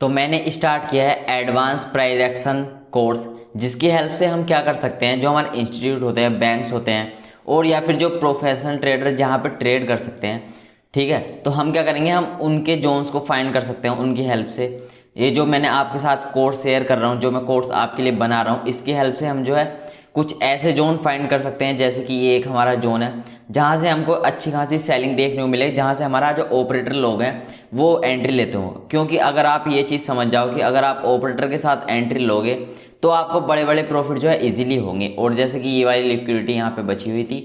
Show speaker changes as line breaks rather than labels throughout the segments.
तो मैंने स्टार्ट किया है एडवांस प्राइस एक्शन कोर्स, जिसकी हेल्प से हम क्या कर सकते हैं, जो हमारे इंस्टीट्यूट होते हैं, बैंक्स होते हैं, और या फिर जो प्रोफेशनल ट्रेडर जहाँ पे ट्रेड कर सकते हैं, ठीक है। तो हम क्या करेंगे, हम उनके जोन्स को फाइंड कर सकते हैं उनकी हेल्प से। ये जो मैंने आपके साथ कोर्स शेयर कर रहा हूँ, जो मैं कोर्स आपके लिए बना रहा हूँ, इसकी हेल्प से हम जो है कुछ ऐसे जोन फाइंड कर सकते हैं, जैसे कि ये एक हमारा जोन है जहाँ से हमको अच्छी खासी सेलिंग देखने को मिले, जहाँ से हमारा जो ऑपरेटर लोग हैं वो एंट्री लेते हो। क्योंकि अगर आप ये चीज़ समझ जाओ कि अगर आप ऑपरेटर के साथ एंट्री लोगे तो आपको बड़े बड़े प्रॉफिट जो है इजीली होंगे। और जैसे कि ये वाली लिक्विडिटी यहाँ पे बची हुई थी,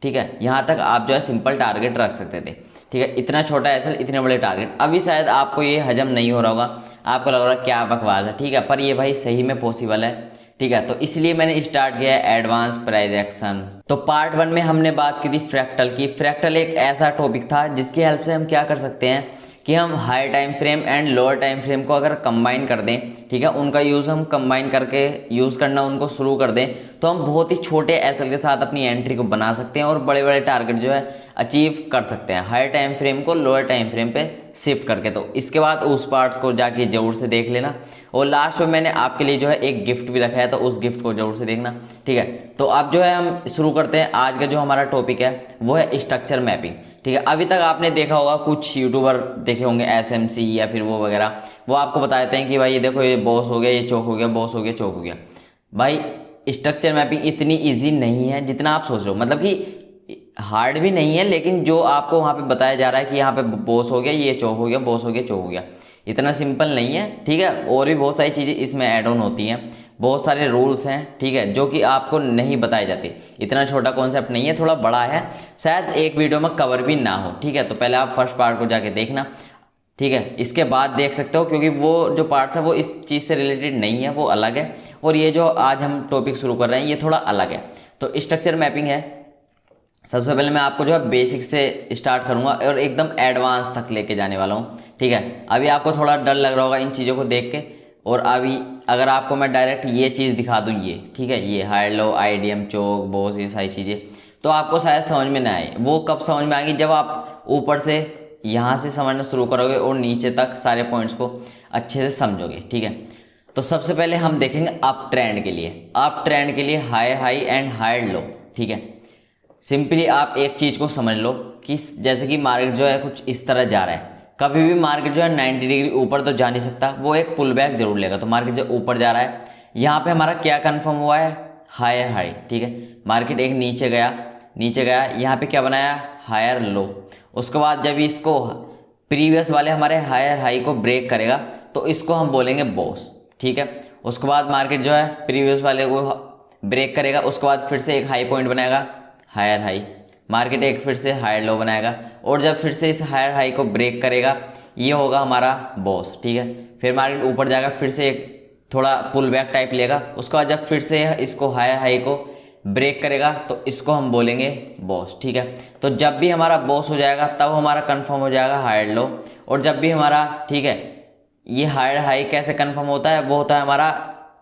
ठीक है, यहाँ तक आप जो है सिंपल टारगेट रख सकते थे, ठीक है। इतना छोटा एसएल, इतने बड़े टारगेट। अभी शायद आपको ये हजम नहीं हो रहा होगा, आपको लग रहा है क्या बकवास है, ठीक है, पर ये भाई सही में पॉसिबल है, ठीक है। तो इसलिए मैंने स्टार्ट किया है एडवांस प्राइस एक्शन। तो पार्ट 1 में हमने बात की थी फ्रैक्टल की। फ्रैक्टल एक ऐसा टॉपिक था जिसकी हेल्प से हम क्या कर सकते हैं कि हम high time frame and lower time frame को अगर कंबाइन कर दें, ठीक है, उनका यूज़ हम कंबाइन करके यूज़ करना उनको शुरू कर दें, तो हम बहुत ही छोटे एसएल के साथ अपनी एंट्री को बना सकते हैं और बड़े बड़े टारगेट जो है अचीव कर सकते हैं, हाई टाइम फ्रेम को लोअर टाइम फ्रेम पे शिफ्ट करके। तो इसके बाद उस पार्ट को जाके जरूर से देख लेना, और लास्ट में मैंने आपके लिए जो है एक गिफ्ट भी रखा है, तो उस गिफ्ट को जरूर से देखना, ठीक है। तो अब जो है हम शुरू करते हैं। आज का जो हमारा टॉपिक है वो है स्ट्रक्चर मैपिंग, ठीक है। अभी तक आपने देखा होगा, कुछ यूट्यूबर देखे होंगे एसएमसी या फिर वो वगैरह, वो आपको बताते हैं कि भाई ये देखो ये बॉस हो गया, ये चौक हो गया, बॉस हो गया, चौक हो गया। भाई स्ट्रक्चर मैपिंग इतनी इजी नहीं है जितना आप सोच रहे हो, मतलब कि हार्ड भी नहीं है, लेकिन जो आपको वहाँ पे बताया जा रहा है कि यहाँ पे बॉस हो गया, ये चौक हो गया, बॉस हो गया, चौक हो गया, इतना सिंपल नहीं है, ठीक है। और भी बहुत सारी चीज़ें इसमें ऐड ऑन होती हैं, बहुत सारे रूल्स हैं, ठीक है, जो कि आपको नहीं बताए जाते। इतना छोटा कॉन्सेप्ट नहीं है, थोड़ा बड़ा है, शायद एक वीडियो में कवर भी ना हो, ठीक है। तो पहले आप फर्स्ट पार्ट को जाके देखना, ठीक है, इसके बाद देख सकते हो, क्योंकि वो जो पार्ट्स है वो इस चीज़ से रिलेटेड नहीं है, वो अलग है, और ये जो आज हम टॉपिक शुरू कर रहे हैं ये थोड़ा अलग है। तो स्ट्रक्चर मैपिंग है, सबसे पहले मैं आपको जो है बेसिक से स्टार्ट करूंगा और एकदम एडवांस तक लेके जाने वाला हूँ, ठीक है। अभी आपको थोड़ा डर लग रहा होगा इन चीज़ों को देख के, और अभी अगर आपको मैं डायरेक्ट ये चीज़ दिखा दूँ, ये ठीक है, ये हाई लो, आईडीएम, चौक, बॉस, ये सारी चीज़ें, तो आपको शायद समझ में ना आए। वो कब समझ में आएगी, जब आप ऊपर से यहाँ से समझना शुरू करोगे और नीचे तक सारे पॉइंट्स को अच्छे से समझोगे, ठीक है। तो सबसे पहले हम देखेंगे अप ट्रेंड के लिए। अप ट्रेंड के लिए high high and high low, ठीक है। सिंपली आप एक चीज़ को समझ लो कि जैसे कि मार्केट जो है कुछ इस तरह जा रहा है, कभी भी मार्केट जो है 90 डिग्री ऊपर तो जा नहीं सकता, वो एक पुल बैक जरूर लेगा। तो मार्केट जो ऊपर जा रहा है, यहाँ पे हमारा क्या कंफर्म हुआ है, हायर हाई, ठीक है। मार्केट एक नीचे गया, नीचे गया, यहाँ पे क्या बनाया, हायर लो। उसके बाद जब इसको प्रीवियस वाले हमारे हायर हाई को ब्रेक करेगा तो इसको हम बोलेंगे बॉस, ठीक है। उसके बाद मार्केट जो है प्रीवियस वाले को ब्रेक करेगा, उसके बाद फिर से एक हाई पॉइंट बनाएगा, हायर हाई, मार्केट एक फिर से हायर लो बनाएगा, और जब फिर से इस हायर हाई को ब्रेक करेगा ये होगा हमारा बॉस, ठीक है। फिर मार्केट ऊपर जाएगा, फिर से एक थोड़ा पुल बैक टाइप लेगा, उसके बाद जब फिर से इसको हायर हाई को ब्रेक करेगा तो इसको हम बोलेंगे बॉस, ठीक है। तो जब भी हमारा बॉस हो जाएगा तब हमारा कंफर्म हो जाएगा हायर लो, और जब भी हमारा, ठीक है, ये हायर हाई कैसे कंफर्म होता है, वो होता है हमारा,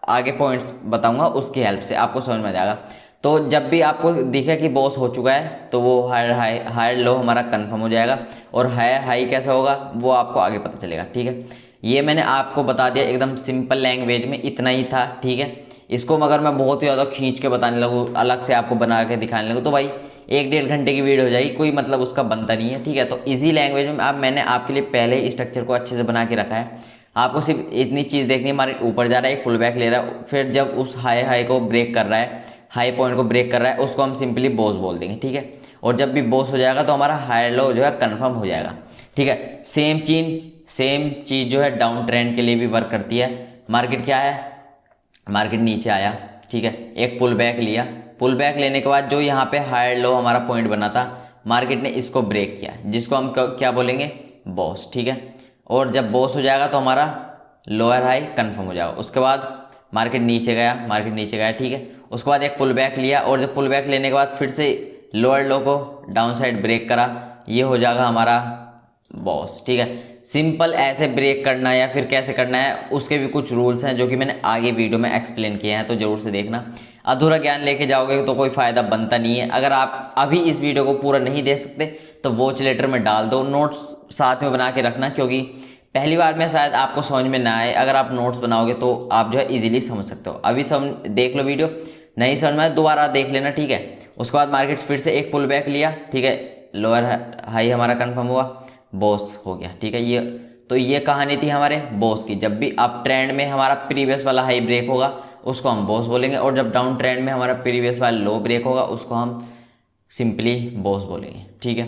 आगे पॉइंट्स बताऊंगा उसकी हेल्प से आपको समझ में आ जाएगा। तो जब भी आपको दिखे कि बॉस हो चुका है तो वो हायर हाई हायर लो हमारा कंफर्म हो जाएगा, और हायर हाई कैसा होगा वो आपको आगे पता चलेगा, ठीक है। ये मैंने आपको बता दिया एकदम सिंपल लैंग्वेज में, इतना ही था, ठीक है। इसको अगर मैं बहुत ही ज़्यादा खींच के बताने लगूँ, अलग से आपको बना के दिखाने लगूँ, तो भाई 1-1.5 घंटे की वीडियो हो जाएगी, कोई मतलब उसका बनता नहीं है, ठीक है। तो इजी लैंग्वेज में अब मैंने आपके लिए पहले ही स्ट्रक्चर को अच्छे से बना के रखा है। आपको सिर्फ इतनी चीज़ देखनी है, मार्केट ऊपर जा रहा है, एक पुल बैक ले रहा है, फिर जब उस हाई हाई को ब्रेक कर रहा है, हाई पॉइंट को ब्रेक कर रहा है, उसको हम सिंपली बॉस बोल देंगे, ठीक है। और जब भी बॉस हो जाएगा तो हमारा हायर लो जो है कंफर्म हो जाएगा, ठीक है। सेम चीज़ जो है डाउन ट्रेंड के लिए भी वर्क करती है। मार्केट क्या है, मार्केट नीचे आया, ठीक है, एक पुल बैक लिया, पुल बैक लेने के बाद जो यहाँ पे हायर लो हमारा पॉइंट बना था, मार्केट ने इसको ब्रेक किया, जिसको हम क्या बोलेंगे, बॉस, ठीक है। और जब बॉस हो जाएगा तो हमारा लोअर हाई कंफर्म हो जाएगा। उसके बाद मार्केट नीचे गया, ठीक है। उसके बाद एक पुल बैक लिया, और जब पुल बैक लेने के बाद फिर से लोअर लो को डाउन साइड ब्रेक करा, ये हो जाएगा हमारा बॉस, ठीक है। सिंपल ऐसे ब्रेक करना या फिर कैसे करना है उसके भी कुछ रूल्स हैं जो कि मैंने आगे वीडियो में एक्सप्लेन किए हैं, तो जरूर से देखना। अधूरा ज्ञान लेके जाओगे तो कोई फ़ायदा बनता नहीं है। अगर आप अभी इस वीडियो को पूरा नहीं देख सकते तो वॉच लेटर में डाल दो, नोट्स साथ में बना के रखना, क्योंकि पहली बार में शायद आपको समझ में ना आए, अगर आप नोट्स बनाओगे तो आप जो है इजीली समझ सकते हो। अभी समझ देख लो वीडियो, नहीं समझ में दोबारा देख लेना, ठीक है। उसके बाद मार्केट फिर से एक पुल बैक लिया, ठीक है, लोअर हाई हमारा कंफर्म हुआ, बॉस हो गया, ठीक है। ये कहानी थी हमारे बॉस की। जब भी अप ट्रेंड में हमारा प्रीवियस वाला हाई ब्रेक होगा उसको हम बॉस बोलेंगे, और जब डाउन ट्रेंड में हमारा प्रीवियस वाला लो ब्रेक होगा उसको हम सिंपली बॉस बोलेंगे, ठीक है।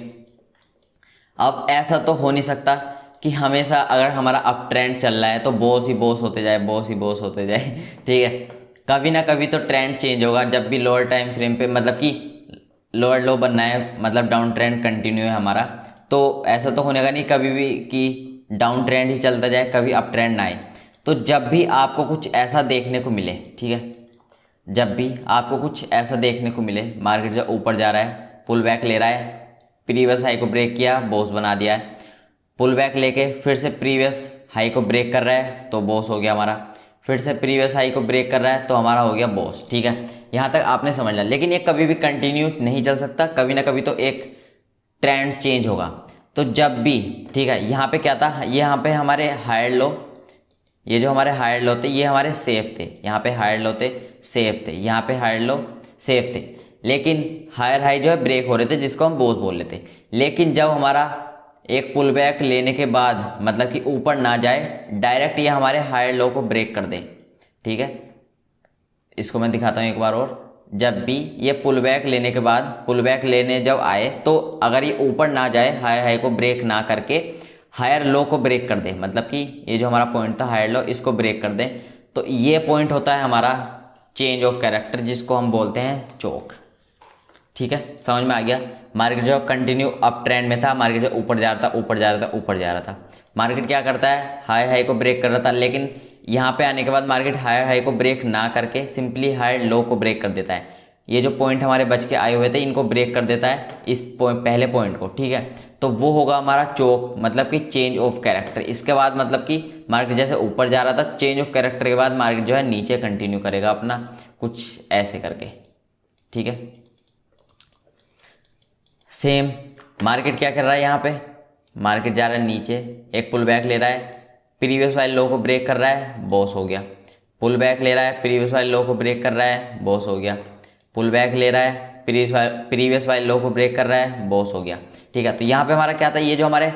अब ऐसा तो हो नहीं सकता कि हमेशा अगर हमारा अप ट्रेंड चल रहा है तो बॉस ही बॉस होते जाए, बॉस ही बॉस होते जाए, ठीक है। कभी ना कभी तो ट्रेंड चेंज होगा। जब भी लोअर टाइम फ्रेम पे मतलब कि लोअर लो बनना है, मतलब डाउन ट्रेंड कंटिन्यू है हमारा, तो ऐसा तो होने का नहीं कभी भी कि डाउन ट्रेंड ही चलता जाए, कभी अप ट्रेंड ना आए। तो जब भी आपको कुछ ऐसा देखने को मिले, ठीक है, जब भी आपको कुछ ऐसा देखने को मिले, मार्केट जब ऊपर जा रहा है, पुल बैक ले रहा है, प्रीवियस हाई को ब्रेक किया, बॉस बना दिया है, पुल बैक लेके फिर से प्रीवियस हाई को ब्रेक कर रहा है तो बॉस हो गया हमारा, फिर से प्रीवियस हाई को ब्रेक कर रहा है तो हमारा हो गया बॉस, ठीक है। यहाँ तक आपने समझ लिया। लेकिन ये कभी भी कंटिन्यू नहीं चल सकता, कभी ना कभी तो एक ट्रेंड चेंज होगा। तो जब भी, ठीक है, यहाँ पे क्या था, यहाँ पे हमारे हायर लो, ये जो हमारे हायर लो थे ये हमारे सेफ थे, यहाँ पे हायर लो थे सेफ थे, यहाँ पे हायर लो सेफ थे, लेकिन हायर हाई जो है ब्रेक हो रहे थे जिसको हम बॉस बोल रहे थे। लेकिन जब हमारा एक पुल बैक लेने के बाद मतलब कि ऊपर ना जाए, डायरेक्ट ये हमारे हायर लो को ब्रेक कर दे, ठीक है। इसको मैं दिखाता हूँ एक बार और। जब भी ये पुल बैक लेने के बाद, पुल बैक लेने जब आए तो अगर ये ऊपर ना जाए, हायर हाई को ब्रेक ना करके हायर लो को ब्रेक कर दे, मतलब कि ये जो हमारा पॉइंट था हायर लो, इसको ब्रेक कर दे, तो ये पॉइंट होता है हमारा चेंज ऑफ कैरेक्टर, जिसको हम बोलते हैं चोक, ठीक है। समझ में आ गया। मार्केट जो कंटिन्यू अप ट्रेंड में था, मार्केट जो ऊपर जा रहा था, ऊपर जा रहा था, ऊपर जा रहा था, मार्केट क्या करता है, हाई हाई को ब्रेक कर रहा था, लेकिन यहाँ पे आने के बाद मार्केट हायर हाई को ब्रेक ना करके सिंपली हायर लो को ब्रेक कर देता है। ये जो पॉइंट हमारे बच के आए हुए थे इनको ब्रेक कर देता है, इस पहले पॉइंट को, ठीक है। तो वो होगा हमारा चोक, मतलब कि चेंज ऑफ कैरेक्टर। इसके बाद मतलब कि मार्केट जैसे ऊपर जा रहा था, चेंज ऑफ कैरेक्टर के बाद मार्केट जो है नीचे कंटिन्यू करेगा अपना, कुछ ऐसे करके, ठीक है। सेम मार्केट क्या कर रहा है, यहाँ पे मार्केट जा रहा है नीचे, एक पुल बैक ले रहा है, प्रीवियस वाले लो को ब्रेक कर रहा है, बॉस हो गया। पुल बैक ले रहा है, प्रीवियस वाले लो को ब्रेक कर रहा है, बॉस हो गया। पुल बैक ले रहा है, प्रीवियस वाले लो को ब्रेक कर रहा है, बॉस हो गया, ठीक है। तो यहाँ पे हमारा क्या था, ये जो हमारे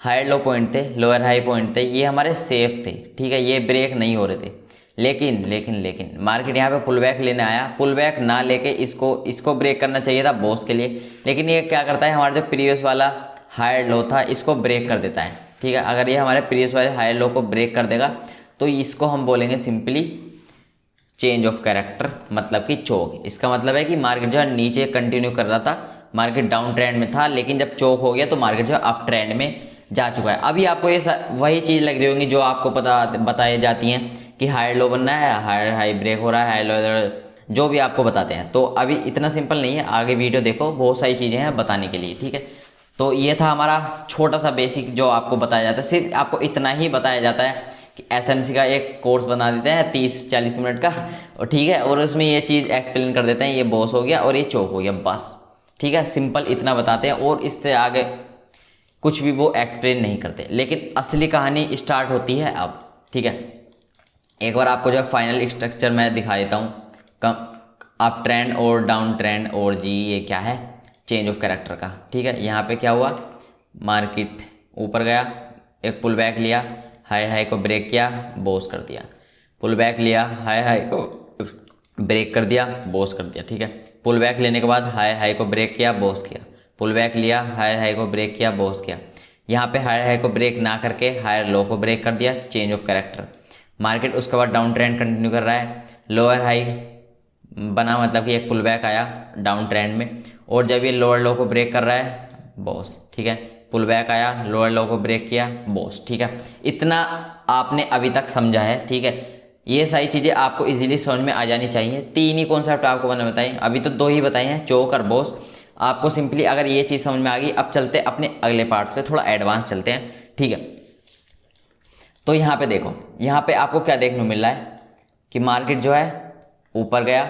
हायर लो पॉइंट थे, लोअर हाई पॉइंट थे, ये हमारे सेफ थे, ठीक है, ये ब्रेक नहीं हो रहे थे। लेकिन मार्केट यहाँ पे पुल बैक लेने आया, पुल बैक ना लेके इसको ब्रेक करना चाहिए था बॉस के लिए, लेकिन ये क्या करता है, हमारा जो प्रीवियस वाला हायर लो था इसको ब्रेक कर देता है, ठीक है। अगर ये हमारे प्रीवियस वाले हायर लो को ब्रेक कर देगा तो इसको हम बोलेंगे सिंपली चेंज ऑफ कैरेक्टर, मतलब कि चोक। इसका मतलब है कि मार्केट जो है नीचे कंटिन्यू कर रहा था, मार्केट डाउन ट्रेंड में था, लेकिन जब चोक हो गया तो मार्केट जो है अप ट्रेंड में जा चुका है। अभी आपको ये वही चीज़ लग रही होगी जो आपको बताई जाती हैं कि हायर लो बनना है, हायर हाई ब्रेक हो रहा है, हायर लो, जो भी आपको बताते हैं। तो अभी इतना सिंपल नहीं है, आगे वीडियो देखो, बहुत सारी चीज़ें हैं बताने के लिए, ठीक है। तो ये था हमारा छोटा सा बेसिक जो आपको बताया जाता है। सिर्फ आपको इतना ही बताया जाता है कि एसएमसी का एक कोर्स बना देते हैं 30-40 मिनट का, और ठीक है, और उसमें ये चीज़ एक्सप्लेन कर देते हैं, ये बॉस हो गया और ये चोक हो गया, बस, ठीक है। सिंपल इतना बताते हैं और इससे आगे कुछ भी वो एक्सप्लेन नहीं करते। लेकिन असली कहानी स्टार्ट होती है अब, ठीक है। एक बार आपको जो फाइनल स्ट्रक्चर मैं दिखा देता हूँ, अप ट्रेंड और डाउन ट्रेंड, और जी ये क्या है, चेंज ऑफ कैरेक्टर का, ठीक है। यहाँ पे क्या हुआ, मार्केट ऊपर गया, एक पुल बैक लिया, हाई हाई को ब्रेक किया, बॉस कर दिया, पुल बैक लिया, हाई हाई को ब्रेक कर दिया, बॉस कर दिया, ठीक है। पुल बैक लेने के बाद हाई हाई को ब्रेक किया, बॉस किया, पुल बैक लिया, हाई हाई को ब्रेक किया, बॉस किया। यहाँ पे हाई हाई को ब्रेक ना करके हायर लो को ब्रेक कर दिया, चेंज ऑफ कैरेक्टर। मार्केट उसके बाद डाउन ट्रेंड कंटिन्यू कर रहा है, लोअर हाई बना, मतलब कि एक पुल बैक आया डाउन ट्रेंड में, और जब ये लोअर लो को ब्रेक कर रहा है, बॉस, ठीक है। पुल बैक आया, लोअर लो को ब्रेक किया, बॉस, ठीक है। इतना आपने अभी तक समझा है, ठीक है। ये सारी चीज़ें आपको इजीली समझ में आ जानी चाहिए। 3 ही कॉन्सेप्ट आपको मैंने बताए, अभी तो 2 ही बताए हैं, चोक और बॉस। आपको सिंपली अगर ये चीज़ समझ में आ गई, अब चलते अपने अगले पार्ट्स पे, थोड़ा एडवांस चलते हैं, ठीक है। तो यहाँ पे देखो, यहाँ पे आपको क्या देखने को मिल रहा है कि मार्केट जो है ऊपर गया,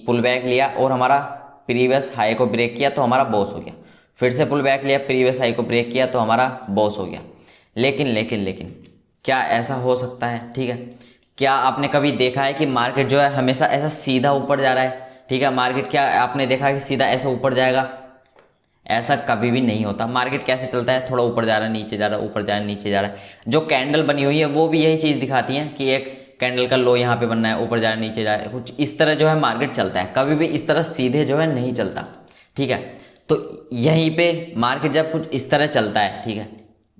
पुल बैक लिया और हमारा प्रीवियस हाई को ब्रेक किया तो हमारा बॉस हो गया, फिर से पुल बैक लिया, प्रीवियस हाई को ब्रेक किया तो हमारा बॉस हो गया। लेकिन लेकिन लेकिन क्या ऐसा हो सकता है? ठीक है, क्या आपने कभी देखा है कि मार्केट जो है हमेशा ऐसा सीधा ऊपर जा रहा है? ठीक है, मार्केट क्या आपने देखा है कि सीधा ऐसा ऊपर जाएगा? ऐसा कभी भी नहीं होता। मार्केट कैसे चलता है? थोड़ा ऊपर जा रहा है, नीचे जा रहा है, ऊपर जा रहा है, नीचे जा रहा है। जो कैंडल बनी हुई है वो भी यही चीज़ दिखाती है कि एक कैंडल का लो यहाँ पे बनना है, ऊपर जा रहा है, नीचे जा रहा है, कुछ इस तरह जो है मार्केट चलता है। कभी भी इस तरह सीधे जो है नहीं चलता। ठीक है, तो यहीं पे मार्केट जब कुछ इस तरह चलता है, ठीक है,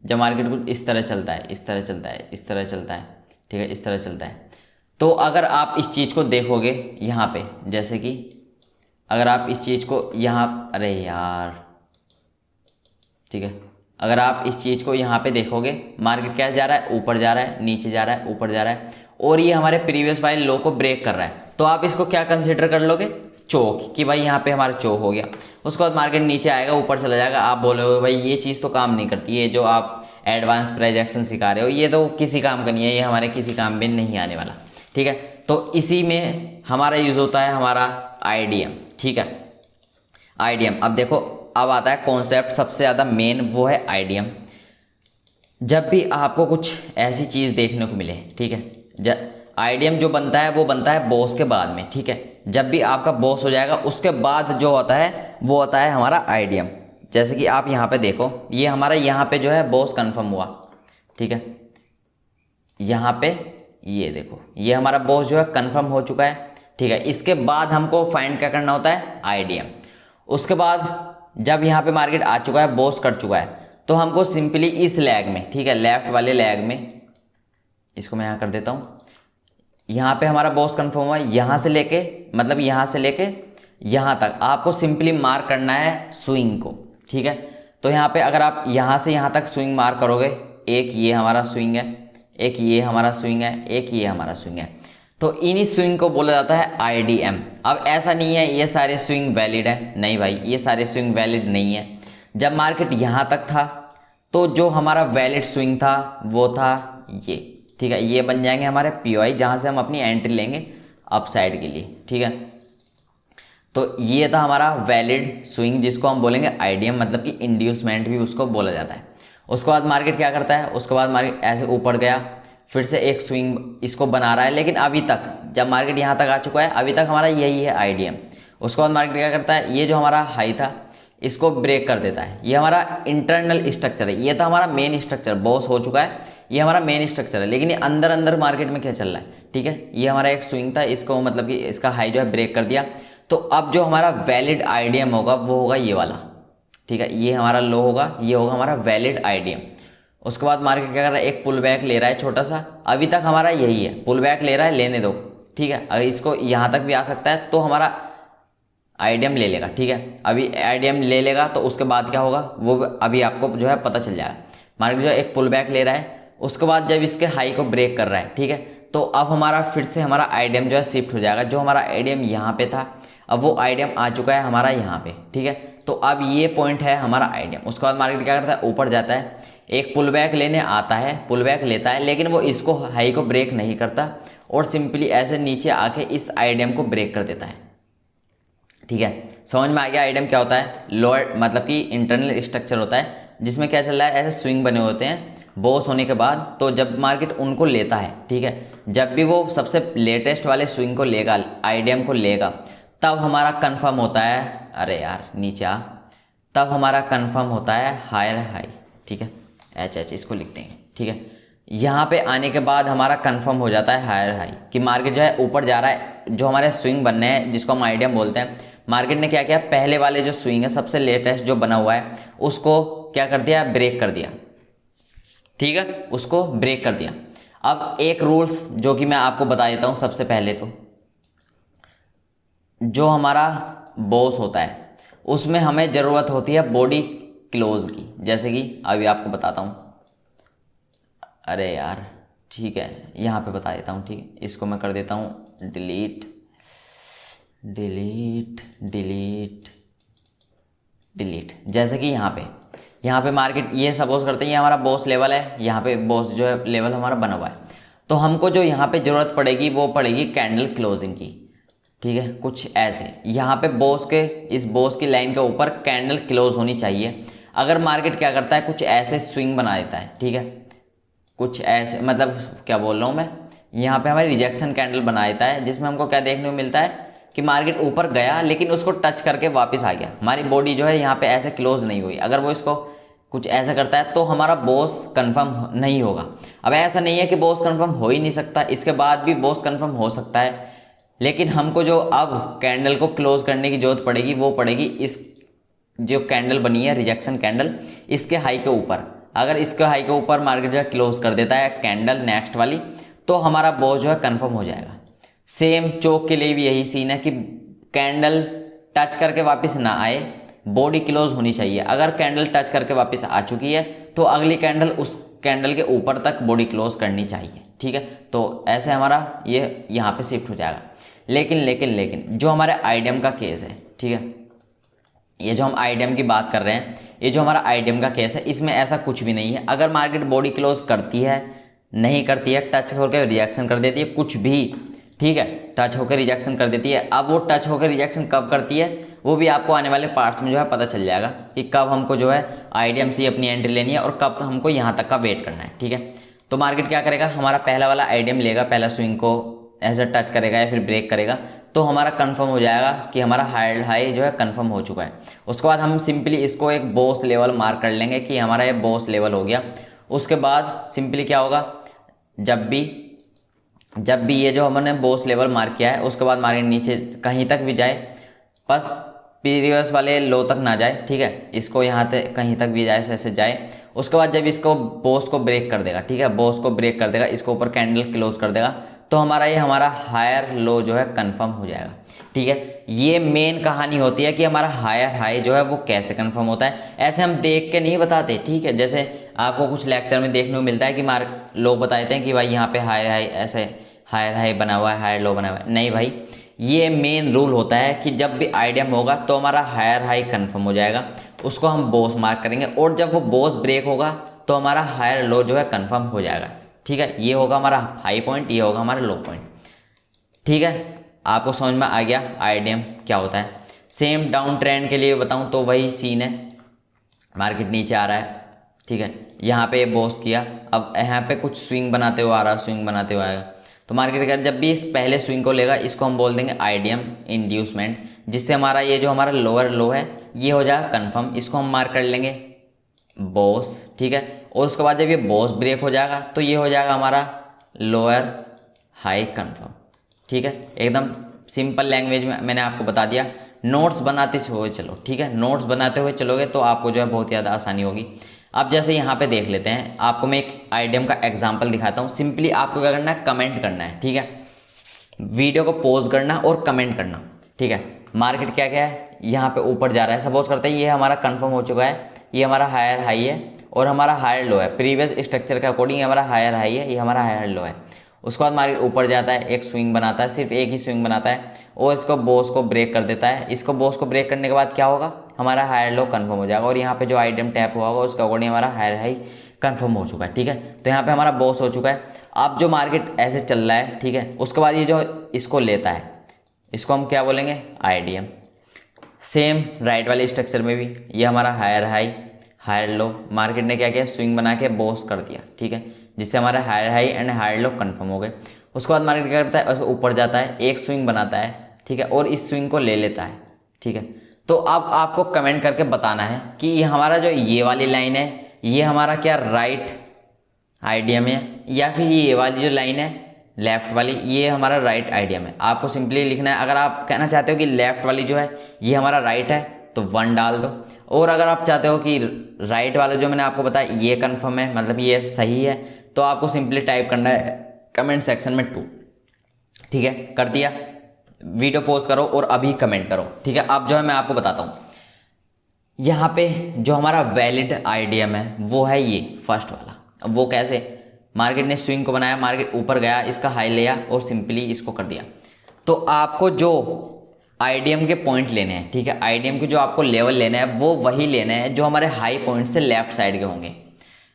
जब मार्केट कुछ इस तरह चलता है, इस तरह चलता है, इस तरह चलता है, ठीक है, इस तरह चलता है, तो अगर आप इस चीज़ को देखोगे यहाँ पे, जैसे कि अगर आप इस चीज़ को यहाँ, अरे यार, ठीक है, अगर आप इस चीज़ को यहाँ पे देखोगे, मार्केट क्या जा रहा है? ऊपर जा रहा है, नीचे जा रहा है, ऊपर जा रहा है, और ये हमारे प्रीवियस वाले लो को ब्रेक कर रहा है। तो आप इसको क्या कंसिडर कर लोगे? चौक, कि भाई यहाँ पे हमारा चौक हो गया। उसके बाद मार्केट नीचे आएगा, ऊपर चला जाएगा। आप बोलोगे भाई ये चीज़ तो काम नहीं करती है, जो आप एडवांस प्राइस एक्शन सिखा रहे हो ये तो किसी काम का नहीं है, ये हमारे किसी काम में नहीं आने वाला। ठीक है, तो इसी में हमारा यूज़ होता है हमारा आईडीएम। ठीक है, आईडीएम। अब देखो, अब आता है कॉन्सेप्ट सबसे ज़्यादा मेन, वो है आईडीएम। जब भी आपको कुछ ऐसी चीज़ देखने को मिले, ठीक है, आईडीएम जो बनता है वो बनता है बॉस के बाद में। ठीक है, जब भी आपका बॉस हो जाएगा उसके बाद जो होता है वो होता है हमारा आईडीएम। जैसे कि आप यहाँ पे देखो, ये हमारा यहाँ पे जो है बॉस कंफर्म हुआ। ठीक है, यहाँ पे ये देखो, ये हमारा बॉस जो है कंफर्म हो चुका है। ठीक है, इसके बाद हमको फाइंड क्या करना होता है? आईडीएम। उसके बाद जब यहाँ पे मार्केट आ चुका है, बॉस कर चुका है, तो हमको सिंपली इस लैग में, ठीक है, लेफ्ट वाले लैग में, इसको मैं यहाँ कर देता हूँ, यहाँ पे हमारा बॉस कंफर्म हुआ, यहाँ से लेके, मतलब यहाँ से लेके यहाँ तक आपको सिंपली मार्क करना है स्विंग को। ठीक है, तो यहाँ पे अगर आप यहाँ से यहाँ तक स्विंग मार्क करोगे, एक ये हमारा स्विंग है, एक ये हमारा स्विंग है, एक ये हमारा स्विंग है, तो इन्हीं स्विंग को बोला जाता है आईडीएम। अब ऐसा नहीं है ये सारे स्विंग वैलिड है, नहीं भाई, ये सारे स्विंग वैलिड नहीं है। जब मार्केट यहाँ तक था तो जो हमारा वैलिड स्विंग था वो था ये। ठीक है, ये बन जाएंगे हमारे पीओआई, जहाँ से हम अपनी एंट्री लेंगे अपसाइड के लिए। ठीक है, तो ये था हमारा वैलिड स्विंग, जिसको हम बोलेंगे आईडीएम, मतलब कि इंड्यूसमेंट भी उसको बोला जाता है। उसके बाद मार्केट क्या करता है? उसके बाद मार्केट ऐसे ऊपर गया, फिर से एक स्विंग इसको बना रहा है, लेकिन अभी तक जब मार्केट यहाँ तक आ चुका है, अभी तक हमारा यही है आईडीएम। उसके बाद मार्केट क्या करता है? ये जो हमारा हाई था इसको ब्रेक कर देता है। ये हमारा इंटरनल स्ट्रक्चर है, ये था हमारा मेन स्ट्रक्चर, बॉस हो चुका है, ये हमारा मेन स्ट्रक्चर है। लेकिन ये अंदर अंदर मार्केट में क्या चल रहा है? ठीक है, ये हमारा एक स्विंग था, इसको मतलब कि इसका हाई जो है ब्रेक कर दिया। तो अब जो हमारा वैलिड आईडीएम होगा वो होगा ये वाला। ठीक है, ये हमारा लो होगा, ये होगा हमारा वैलिड आईडीएम। उसके बाद मार्केट क्या कर रहा है? एक पुल बैक ले रहा है छोटा सा, अभी तक हमारा यही है, पुल बैक ले रहा है, लेने दो। ठीक है, अगर इसको यहाँ तक भी आ सकता है तो हमारा आईडीएम ले लेगा। ठीक है, अभी आईडीएम ले लेगा तो उसके बाद क्या होगा वो अभी आपको जो है पता चल जाएगा। मार्केट जो है एक पुल बैक ले रहा है, उसके बाद जब इसके हाई को ब्रेक कर रहा है, ठीक है, तो अब हमारा फिर से हमारा आईडीएम जो है शिफ्ट हो जाएगा। जो हमारा आईडीएम यहाँ पे था, अब वो आईडीएम आ चुका है हमारा यहाँ पे। ठीक है, तो अब ये पॉइंट है हमारा आईडीएम। उसके बाद मार्केट क्या करता है? ऊपर जाता है, एक पुल बैक लेने आता है, पुल बैक लेता है, लेकिन वो इसको हाई को ब्रेक नहीं करता और सिंपली ऐसे नीचे आके इस आईडीएम को ब्रेक कर देता है। ठीक है, समझ में आ गया आईडीएम क्या होता है? लोअर मतलब कि इंटरनल स्ट्रक्चर होता है, जिसमें क्या चल रहा है, ऐसे स्विंग बने होते हैं बॉस होने के बाद। तो जब मार्केट उनको लेता है, ठीक है, जब भी वो सबसे लेटेस्ट वाले स्विंग को लेगा, आईडीएम को लेगा, तब हमारा कंफर्म होता है, अरे यार नीचे आ, तब हमारा कंफर्म होता है हायर हाई। ठीक है, एच इसको लिखते हैं। ठीक है, यहाँ पे आने के बाद हमारा कंफर्म हो जाता है हायर हाई कि मार्केट जो है ऊपर जा रहा है। जो हमारे स्विंग बनने हैं जिसको हम आईडीएम बोलते हैं, मार्केट ने क्या किया? पहले वाले जो स्विंग है सबसे लेटेस्ट जो बना हुआ है उसको क्या कर दिया? ब्रेक कर दिया। ठीक है, उसको ब्रेक कर दिया। अब एक रूल्स जो कि मैं आपको बता देता हूँ। सबसे पहले तो जो हमारा बॉस होता है उसमें हमें ज़रूरत होती है बॉडी क्लोज की, जैसे कि अभी आपको बताता हूँ। अरे यार ठीक है, यहाँ पे बता देता हूँ। ठीक है, इसको मैं कर देता हूँ डिलीट डिलीट डिलीट डिलीट। जैसे कि यहाँ पे मार्केट ये सपोज करते हैं ये हमारा बॉस लेवल है, यहाँ पे बॉस जो है लेवल हमारा बना हुआ है, तो हमको जो यहाँ पे ज़रूरत पड़ेगी वो पड़ेगी कैंडल क्लोजिंग की। ठीक है, कुछ ऐसे यहाँ पे बॉस के, इस बॉस की लाइन के ऊपर कैंडल क्लोज होनी चाहिए। अगर मार्केट क्या करता है? कुछ ऐसे स्विंग बना देता है। ठीक है, कुछ ऐसे, मतलब क्या बोल रहा हूँ मैं, यहाँ पे हमारी रिजेक्शन कैंडल बना देता है, जिसमें हमको क्या देखने को मिलता है कि मार्केट ऊपर गया लेकिन उसको टच करके वापस आ गया। हमारी बॉडी जो है यहाँ पे ऐसे क्लोज नहीं हुई। अगर वो इसको कुछ ऐसा करता है तो हमारा बॉस कंफर्म नहीं होगा। अब ऐसा नहीं है कि बॉस कंफर्म हो ही नहीं सकता, इसके बाद भी बॉस कंफर्म हो सकता है, लेकिन हमको जो अब कैंडल को क्लोज करने की जरूरत पड़ेगी वो पड़ेगी इस जो कैंडल बनी है रिजेक्शन कैंडल, इसके हाई के ऊपर। अगर इसके हाई के ऊपर मार्केट जो है क्लोज कर देता है कैंडल नेक्स्ट वाली, तो हमारा बॉस जो है कंफर्म हो जाएगा। सेम चौक के लिए भी यही सीन है कि कैंडल टच करके वापस ना आए, बॉडी क्लोज होनी चाहिए। अगर कैंडल टच करके वापस आ चुकी है तो अगली कैंडल उस कैंडल के ऊपर तक बॉडी क्लोज करनी चाहिए, ठीक है। तो ऐसे हमारा ये यहाँ पे शिफ्ट हो जाएगा। लेकिन जो हमारे आईडीएम का केस है, ठीक है, ये जो हम आईडीएम की बात कर रहे हैं, ये जो हमारा आईडीएम का केस है, इसमें ऐसा कुछ भी नहीं है। अगर मार्केट बॉडी क्लोज करती है, नहीं करती है, टच होकर रिजेक्शन कर देती है, कुछ भी, ठीक है, टच होकर रिजेक्शन कर देती है। अब वो टच होकर रिजेक्शन कब करती है वो भी आपको आने वाले पार्ट्स में जो है पता चल जाएगा कि कब हमको जो है आईडीएम से अपनी एंट्री लेनी है और कब हमको यहाँ तक का वेट करना है, ठीक है। तो मार्केट क्या करेगा, हमारा पहला वाला आईडीएम लेगा, पहला स्विंग को ऐसा टच करेगा या फिर ब्रेक करेगा, तो हमारा कंफर्म हो जाएगा कि हमारा हायर हाई जो है कंफर्म हो चुका है। उसके बाद हम सिंपली इसको एक बॉस लेवल मार्क कर लेंगे कि हमारा ये बॉस लेवल हो गया। उसके बाद सिंपली क्या होगा, जब भी ये जो हमने बॉस लेवल मार्क किया है, उसके बाद मार्केट नीचे कहीं तक भी जाए, बस प्रीवियस वाले लो तक ना जाए, ठीक है, इसको यहाँ तक कहीं तक भी जाए, ऐसे जाए। उसके बाद जब इसको बॉस को ब्रेक कर देगा, ठीक है, बॉस को ब्रेक कर देगा, इसको ऊपर कैंडल क्लोज कर देगा, तो हमारा हायर लो जो है कंफर्म हो जाएगा, ठीक है। ये मेन कहानी होती है कि हमारा हायर हाई जो है वो कैसे कंफर्म होता है। ऐसे हम देख के नहीं बताते, ठीक है, जैसे आपको कुछ लेक्चर में देखने को मिलता है कि लोग बताते हैं कि भाई यहाँ पे हायर हाई ऐसे हायर हाई बना हुआ है, हायर लो बना हुआ है। नहीं भाई, ये मेन रूल होता है कि जब भी आईडीएम होगा तो हमारा हायर हाई कंफर्म हो जाएगा, उसको हम बॉस मार्क करेंगे, और जब वो बॉस ब्रेक होगा तो हमारा हायर लो जो है कंफर्म हो जाएगा, ठीक है। ये होगा हमारा हाई पॉइंट, ये होगा हमारा लो पॉइंट, ठीक है। आपको समझ में आ गया आईडीएम क्या होता है। सेम डाउन ट्रेंड के लिए बताऊं तो वही सीन है, मार्केट नीचे आ रहा है, ठीक है, यहाँ पे बॉस किया, अब यहाँ पे कुछ स्विंग बनाते हुए आ रहा, स्विंग बनाते हुए आएगा, तो मार्केट का जब भी इस पहले स्विंग को लेगा, इसको हम बोल देंगे आईडीएम इंड्यूसमेंट, जिससे हमारा ये जो हमारा लोअर लो है ये हो जाएगा कंफर्म, इसको हम मार्क कर लेंगे बॉस, ठीक है। और उसके बाद जब ये बॉस ब्रेक हो जाएगा तो ये हो जाएगा हमारा लोअर हाई कंफर्म, ठीक है। एकदम सिंपल लैंग्वेज में मैंने आपको बता दिया। नोट्स बनाते हुए चलो, ठीक है, नोट्स बनाते हुए चलोगे तो आपको जो है बहुत ज़्यादा आसानी होगी। अब जैसे यहाँ पे देख लेते हैं, आपको मैं एक आईडीएम का एग्जांपल दिखाता हूँ। सिंपली आपको क्या करना है, कमेंट करना है, ठीक है, वीडियो को पॉज करना और कमेंट करना, ठीक है। मार्केट क्या क्या है, यहाँ पे ऊपर जा रहा है, सपोज करते हैं ये हमारा कंफर्म हो चुका है, ये हमारा हायर हाई है और हमारा हायर लो है, प्रीवियस स्ट्रक्चर के अकॉर्डिंग हमारा हायर हाई है, ये हमारा हायर लो है। उसके बाद मार्केट ऊपर जाता है, एक स्विंग बनाता है, सिर्फ एक ही स्विंग बनाता है और इसको बॉस को ब्रेक कर देता है। इसको बॉस को ब्रेक करने के बाद क्या होगा, हमारा हायर लो कंफर्म हो जाएगा और यहाँ पे जो आइटम टैप हुआ होगा उसके अकॉर्डिंग हमारा हायर हाई कंफर्म हो चुका है, ठीक है। तो यहाँ पे हमारा बॉस हो चुका है। अब जो मार्केट ऐसे चल रहा है, ठीक है, उसके बाद ये जो इसको लेता है, इसको हम क्या बोलेंगे, आईडीएम। सेम राइट वाले स्ट्रक्चर में भी ये हमारा higher high higher low, market ने क्या किया, स्विंग बना के बॉस कर दिया, ठीक है, जिससे हमारा higher high and higher low confirm हो गए। उसके बाद मार्केट क्या करता है, ऊपर जाता है, एक स्विंग बनाता है, ठीक है, और इस स्विंग को ले लेता है, ठीक है। तो अब आपको कमेंट करके बताना है कि ये हमारा जो ये वाली लाइन है ये हमारा क्या राइट आईडीएम है या फिर ये वाली जो लाइन है लेफ्ट वाली ये हमारा राइट आईडीएम है। आपको सिंपली लिखना है। अगर आप कहना चाहते हो कि लेफ्ट वाली जो है ये हमारा राइट है तो 1 डाल दो, और अगर आप चाहते हो कि राइट वाला जो मैंने आपको बताया ये कंफर्म है, मतलब ये सही है, तो आपको सिंपली टाइप करना है कमेंट सेक्शन में 2, ठीक है, कर दिया। वीडियो पॉज करो और अभी कमेंट करो, ठीक है। अब जो है मैं आपको बताता हूँ, यहाँ पे जो हमारा वैलिड आईडीएम है वो है ये फर्स्ट वाला। अब वो कैसे, मार्केट ने स्विंग को बनाया, मार्केट ऊपर गया, इसका हाई लिया और सिंपली इसको कर दिया। तो आपको जो आईडीएम के पॉइंट लेने हैं, ठीक है, आईडीएम के जो आपको लेवल लेना है वो वही लेना है जो हमारे हाई पॉइंट से लेफ्ट साइड के होंगे।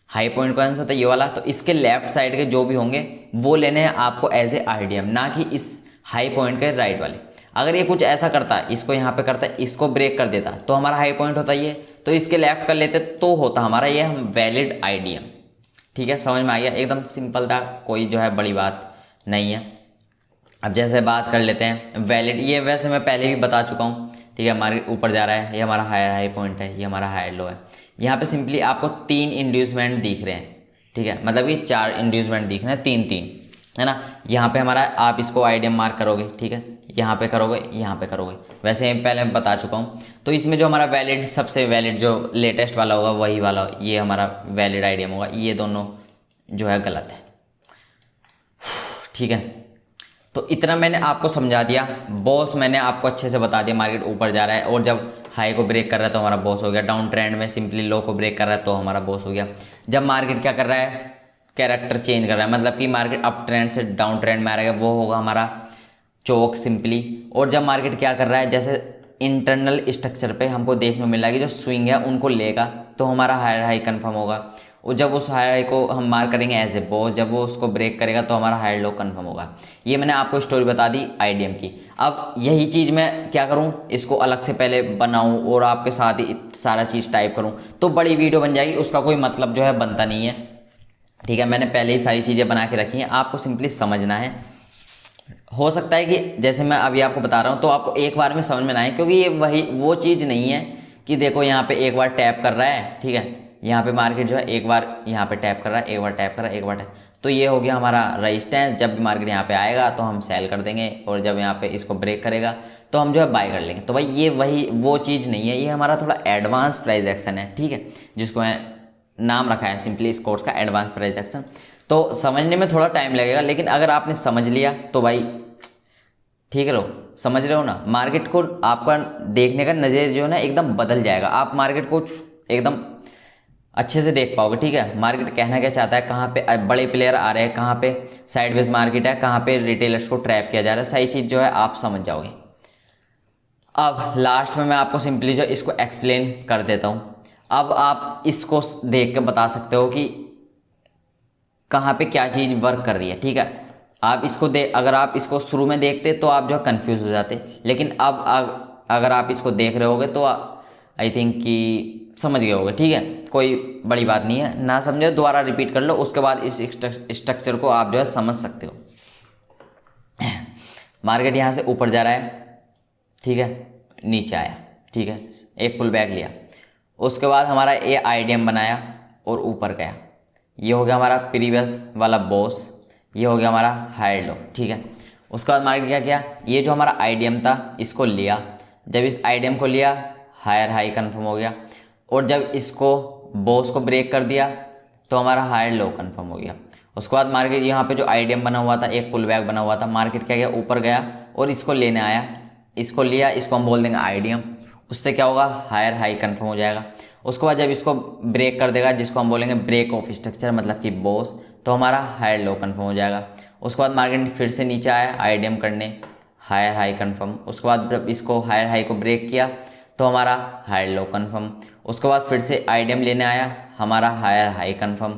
हाई पॉइंट कौन सा था, ये वाला, तो इसके लेफ्ट साइड के जो भी होंगे वो लेने हैं आपको एज ए आईडीएम, ना कि इस हाई पॉइंट के राइट वाले। अगर ये कुछ ऐसा करता है, इसको यहाँ पे करता है, इसको ब्रेक कर देता तो हमारा हाई पॉइंट होता ये, तो इसके लेफ्ट कर लेते तो होता हमारा ये वैलिड आईडीएम, ठीक है, समझ में आ गया, एकदम सिंपल था, कोई जो है बड़ी बात नहीं है। अब जैसे बात कर लेते हैं वैलिड, ये वैसे मैं पहले भी बता चुका हूँ, ठीक है। मार्केट ऊपर जा रहा है, ये हमारा हायर हाई पॉइंट है, ये हमारा हायर लो है। यहाँ पे सिंपली आपको 3 इंड्यूसमेंट दिख रहे हैं, ठीक है, मतलब कि 4 इंड्यूसमेंट दिख रहे हैं, 3 है ना। यहाँ पे हमारा, आप इसको आइडियम मार्क करोगे, ठीक है, यहाँ पे करोगे, यहाँ पे करोगे, वैसे पहले मैं बता चुका हूँ। तो इसमें जो हमारा वैलिड, सबसे वैलिड जो लेटेस्ट वाला होगा वही वाला ये हमारा वैलिड आइडियम होगा, ये दोनों जो है गलत है, ठीक है। तो इतना मैंने आपको समझा दिया बॉस, मैंने आपको अच्छे से बता दिया मार्केट ऊपर जा रहा है और जब हाई को ब्रेक कर रहा है तो हमारा बॉस हो गया, डाउन ट्रेंड में सिंपली लो को ब्रेक कर रहा है तो हमारा बॉस हो गया। जब मार्केट क्या कर रहा है, कैरेक्टर चेंज कर रहा है, मतलब कि मार्केट अप ट्रेंड से डाउन ट्रेंड में आ रहा है, वो होगा हमारा चोक सिंपली। और जब मार्केट क्या कर रहा है, जैसे इंटरनल स्ट्रक्चर पे हमको देखने को मिल रहा है कि जो स्विंग है उनको लेगा तो हमारा हायर हाई कंफर्म होगा। और जब उस हायर हाई को हम मार्क करेंगे एज ए बॉस, जब वो उसको ब्रेक करेगा तो हमारा हायर लो कंफर्म होगा। ये मैंने आपको स्टोरी बता दी आईडीएम की। अब यही चीज़ मैं क्या करूं, इसको अलग से पहले बनाऊं और आपके साथ ही सारा चीज़ टाइप करूं तो बड़ी वीडियो बन जाएगी, उसका कोई मतलब जो है बनता नहीं है, ठीक है। मैंने पहले ही सारी चीज़ें बना के रखी हैं, आपको सिंपली समझना है। हो सकता है कि जैसे मैं अभी आपको बता रहा हूँ तो आपको एक बार में समझ में ना आए, क्योंकि ये वही वो चीज़ नहीं है कि देखो यहाँ पे एक बार टैप कर रहा है, ठीक है, यहाँ पे मार्केट जो है एक बार यहाँ पे टैप कर रहा है, एक बार टैप कर रहा है, एक बार टैप, तो ये हो गया हमारा रेजिस्टेंस। जब भी मार्केट यहाँ पे आएगा तो हम सेल कर देंगे और जब यहाँ पे इसको ब्रेक करेगा तो हम जो है बाय कर लेंगे। तो भाई ये वही वो चीज़ नहीं है, ये हमारा थोड़ा एडवांस प्राइस एक्शन है, ठीक है, जिसको नाम रखा है सिंपली इस कोर्स का एडवांस प्राइस एक्शन। तो समझने में थोड़ा टाइम लगेगा, लेकिन अगर आपने समझ लिया तो भाई ठीक है, लो समझ रहे हो ना। मार्केट को आपका देखने का नज़रिया जो है ना एकदम बदल जाएगा, आप मार्केट को एकदम अच्छे से देख पाओगे, ठीक है। मार्केट कहना क्या चाहता है, कहाँ पे बड़े प्लेयर आ रहे हैं, कहाँ पे साइडवेज मार्केट है, कहाँ पे रिटेलर्स को ट्रैप किया जा रहा है, सही चीज़ जो है आप समझ जाओगे। अब लास्ट में मैं आपको सिंपली जो इसको एक्सप्लेन कर देता हूँ। अब आप इसको देख के बता सकते हो कि कहाँ पे क्या चीज़ वर्क कर रही है, ठीक है। आप इसको अगर आप इसको शुरू में देखते तो आप जो है कन्फ्यूज़ हो जाते, लेकिन अब अगर आप इसको देख रहे होगे तो आई थिंक कि समझ गए होगे, ठीक है। कोई बड़ी बात नहीं है, ना समझे दोबारा रिपीट कर लो, उसके बाद इस स्ट्रक्चर को आप जो है समझ सकते हो। मार्केट यहाँ से ऊपर जा रहा है, ठीक है, नीचे आया, ठीक है, एक पुल बैक लिया, उसके बाद हमारा ये आईडीएम बनाया और ऊपर गया, ये हो गया हमारा प्रीवियस वाला बॉस, ये हो गया हमारा हायर लो, ठीक है। उसके बाद मार्केट क्या किया, ये जो हमारा आईडीएम था इसको लिया, जब इस आईडीएम को लिया हायर हाई कंफर्म हो गया, और जब इसको बॉस को ब्रेक कर दिया तो हमारा हायर लो कंफर्म हो गया। उसके बाद मार्केट यहाँ पे जो आईडीएम बना हुआ था, एक पुल बैक बना हुआ था, मार्केट क्या गया ऊपर गया और इसको लेने आया, इसको लिया, इसको हम बोल देंगे आईडीएम, उससे क्या होगा हायर हाई कंफर्म हो जाएगा। उसके बाद जब इसको ब्रेक कर देगा, जिसको हम बोलेंगे ब्रेक ऑफ स्ट्रक्चर मतलब कि बॉस, तो हमारा हायर लो कंफर्म हो जाएगा। उसके बाद मार्केट फिर से नीचे आया आईडीएम करने, हायर हाई कंफर्म। उसके बाद जब इसको हायर हाई को ब्रेक किया तो हमारा हायर लो कंफर्म। उसके बाद फिर से आईडीएम लेने आया, हमारा हायर हाई कंफर्म।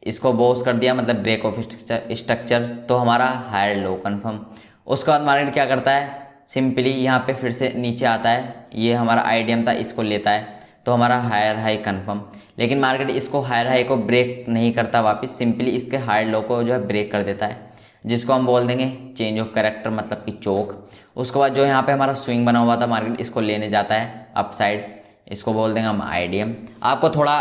इसको बॉस कर दिया मतलब ब्रेक ऑफ स्ट्रक्चर, तो हमारा हायर लो कंफर्म। उसके बाद मार्केट क्या करता है, सिंपली यहाँ पे फिर से नीचे आता है, ये हमारा आईडीएम था, इसको लेता है तो हमारा हायर हाई कंफर्म। लेकिन मार्केट इसको हायर हाई को ब्रेक नहीं करता वापस, सिंपली इसके हायर लो को जो है ब्रेक कर देता है, जिसको हम बोल देंगे चेंज ऑफ कैरेक्टर मतलब कि चोक। उसके बाद जो यहाँ पे हमारा स्विंग बना हुआ था, मार्केट इसको लेने जाता है अप साइड, इसको बोल देंगे हम आईडीएम। आपको थोड़ा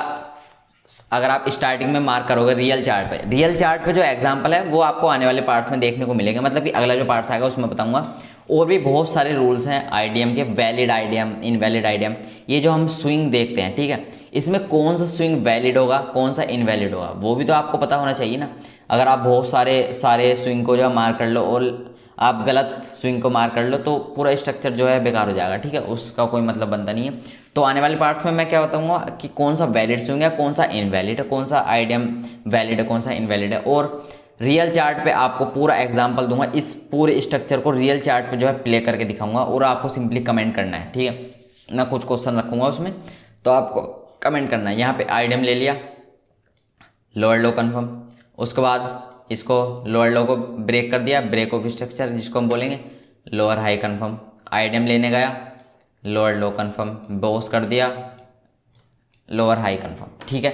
अगर आप स्टार्टिंग में मार्क करोगे रियल चार्ट पे जो एग्जांपल है वो आपको आने वाले पार्ट्स में देखने को मिलेगा, मतलब कि अगला जो पार्ट्स आएगा उसमें बताऊंगा। और भी बहुत सारे रूल्स हैं आईडीएम के, वैलिड आईडीएम, इनवैलिड आईडीएम। ये जो हम स्विंग देखते हैं, ठीक है, इसमें कौन सा स्विंग वैलिड होगा, कौन सा इनवैलिड होगा, वो भी तो आपको पता होना चाहिए ना। अगर आप बहुत सारे स्विंग को जो है मार्क कर लो और आप गलत स्विंग को मार्क कर लो तो पूरा स्ट्रक्चर जो है बेकार हो जाएगा, ठीक है, उसका कोई मतलब बनता नहीं है। तो आने वाले पार्ट्स में मैं क्या बताऊंगा कि कौन सा वैलिड स्विंग है, कौन सा इनवैलिड है, कौन सा आईडीएम वैलिड है, कौन सा इनवैलिड है। और रियल चार्ट पे आपको पूरा एग्जांपल दूंगा, इस पूरे स्ट्रक्चर को रियल चार्ट पे जो है प्ले करके दिखाऊंगा और आपको सिंपली कमेंट करना है, ठीक है। मैं कुछ क्वेश्चन रखूंगा उसमें, तो आपको कमेंट करना है। यहाँ पे आईडीएम ले लिया, लोअर लो कंफर्म। उसके बाद इसको लोअर लो को ब्रेक कर दिया, ब्रेक ऑफ स्ट्रक्चर जिसको हम बोलेंगे लोअर हाई कंफर्म। आईडीएम लेने गया, लोअर लो कंफर्म, बॉस कर दिया, लोअर हाई कंफर्म, ठीक है।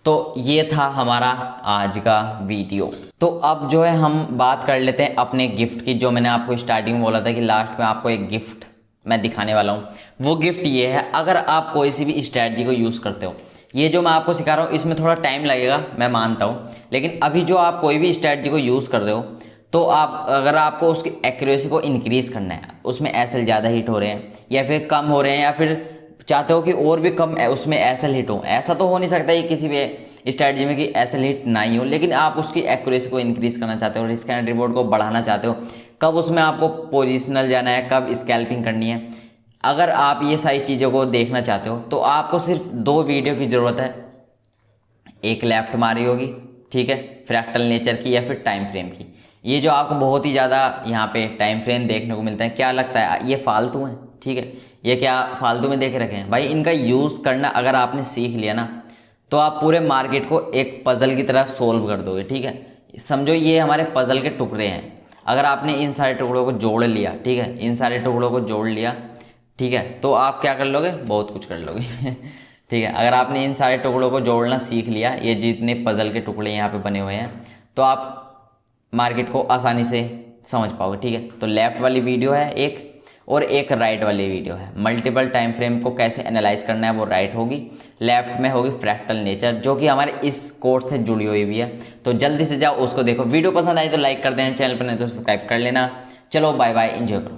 तो ये था हमारा आज का वीडियो। तो अब जो है हम बात कर लेते हैं अपने गिफ्ट की, जो मैंने आपको स्टार्टिंग में बोला था कि लास्ट में आपको एक गिफ्ट मैं दिखाने वाला हूँ। वो गिफ्ट ये है, अगर आप कोई सी भी स्ट्रैटेजी को यूज़ करते हो, ये जो मैं आपको सिखा रहा हूँ इसमें थोड़ा टाइम लगेगा मैं मानता हूँ, लेकिन अभी जो आप कोई भी स्ट्रैटेजी को यूज़ कर रहे हो, तो आप अगर आपको उसकी एक्यूरेसी को इंक्रीज़ करना है, उसमें एसएल ज़्यादा हिट हो रहे हैं या फिर कम हो रहे हैं, या फिर चाहते हो कि और भी कम उसमें एसएल हिट हो, ऐसा तो हो नहीं सकता ये किसी भी स्ट्रैटेजी में कि एसएल हिट ना ही हो, लेकिन आप उसकी एक्यूरेसी को इंक्रीज़ करना चाहते हो, रिस्क एंड रिवॉर्ड को बढ़ाना चाहते हो, कब उसमें आपको पोजिशनल जाना है, कब स्कैल्पिंग करनी है, अगर आप ये सारी चीज़ों को देखना चाहते हो तो आपको सिर्फ 2 वीडियो की ज़रूरत है। एक लेफ्ट मारी होगी, ठीक है, फ्रैक्टल नेचर की या फिर टाइम फ्रेम की। ये जो आपको बहुत ही ज़्यादा यहाँ पे टाइम फ्रेम देखने को मिलता है, क्या लगता है ये फालतू हैं, ठीक है, ये क्या फालतू में देख रखे हैं भाई? इनका यूज़ करना अगर आपने सीख लिया ना, तो आप पूरे मार्केट को एक पज़ल की तरह सोल्व कर दोगे, ठीक है। समझो ये हमारे पज़ल के टुकड़े हैं, अगर आपने इन सारे टुकड़ों को जोड़ लिया, ठीक है, इन सारे टुकड़ों को जोड़ लिया, ठीक है, तो आप क्या कर लोगे? बहुत कुछ कर लोगे ठीक है, अगर आपने इन सारे टुकड़ों को जोड़ना सीख लिया, ये जितने पज़ल के टुकड़े यहाँ पे बने हुए हैं, तो आप मार्केट को आसानी से समझ पाओगे, ठीक है। तो लेफ़्ट वाली वीडियो है एक, और एक राइट वाली वीडियो है, मल्टीपल टाइम फ्रेम को कैसे एनालाइज करना है, वो राइट होगी। लेफ्ट में होगी फ्रैक्टल नेचर, जो कि हमारे इस कोर्स से जुड़ी हुई भी है, तो जल्दी से जाओ उसको देखो। वीडियो पसंद आई तो लाइक कर देना, चैनल पर नहीं तो सब्सक्राइब कर लेना। चलो बाय बाय, एंजॉय करो।